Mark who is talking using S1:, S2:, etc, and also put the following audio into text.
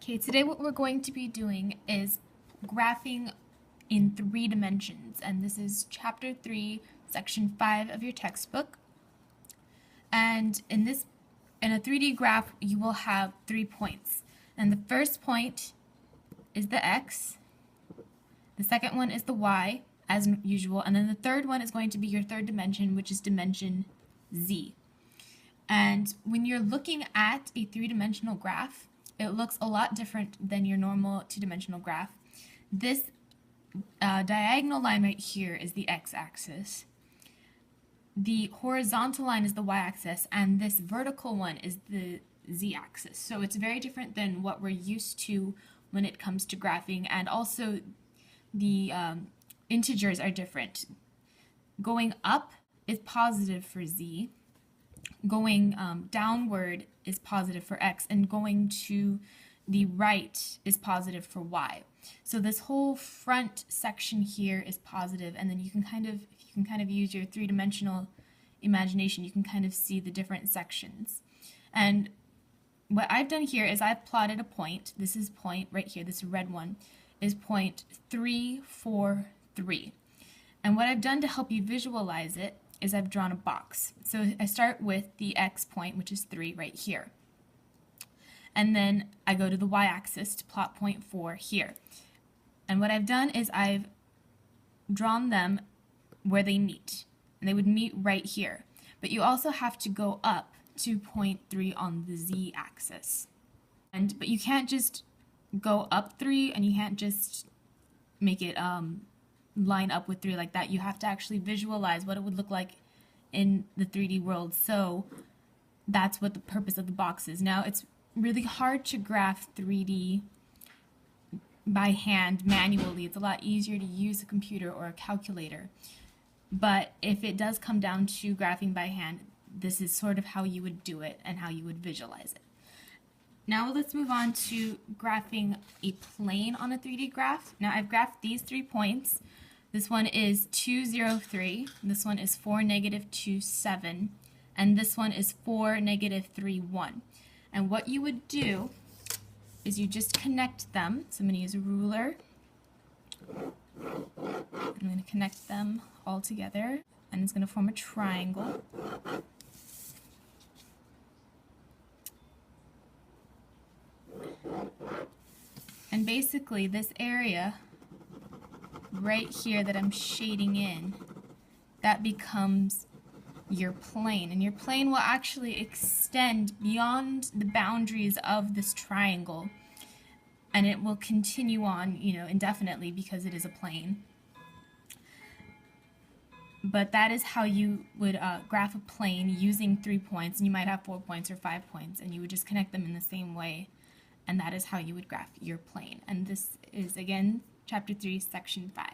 S1: Okay, today what we're going to be doing is graphing in 3 dimensions, and this is chapter 3, section 5 of your textbook. And in a 3D graph, you will have 3 points. And the first point is the x, the second one is the y, as usual, and then the third one is going to be your third dimension, which is dimension z. And when you're looking at a 3-dimensional graph, it looks a lot different than your normal 2-dimensional graph. This diagonal line right here is the x-axis. The horizontal line is the y-axis, and this vertical one is the z-axis. So it's very different than what we're used to when it comes to graphing, and also the integers are different. Going up is positive for z. Going downward is positive for x, and going to the right is positive for y. So this whole front section here is positive, and then you can kind of use your 3-dimensional imagination. You can kind of see the different sections. And what I've done here is I've plotted a point. This is point right here. This red one is point 3, 4, 3. And what I've done to help you visualize it is I've drawn a box. So I start with the x point, which is 3 right here. And then I go to the y-axis to plot point 4 here. And what I've done is I've drawn them where they meet. And they would meet right here. But you also have to go up to point 3 on the z-axis. But you can't just go up 3, and you can't just make it line up with 3 like that. You have to actually visualize what it would look like in the 3D world. So that's what the purpose of the box is. Now, it's really hard to graph 3D by hand manually. It's a lot easier to use a computer or a calculator. But if it does come down to graphing by hand, this is sort of how you would do it and how you would visualize it. Now let's move on to graphing a plane on a 3D graph. Now I've graphed these 3 points. This one is 2, 0, 3. This one is 4, negative 2, 7. And this one is 4, negative 3, 1. And what you would do is you just connect them. So I'm going to use a ruler. I'm going to connect them all together, and it's going to form a triangle. And basically this area right here that I'm shading in, that becomes your plane. And your plane will actually extend beyond the boundaries of this triangle, and it will continue on, indefinitely, because it is a plane. But that is how you would graph a plane using 3 points, and you might have 4 points or 5 points, and you would just connect them in the same way, and that is how you would graph your plane. And this is, again, chapter 3, section 5.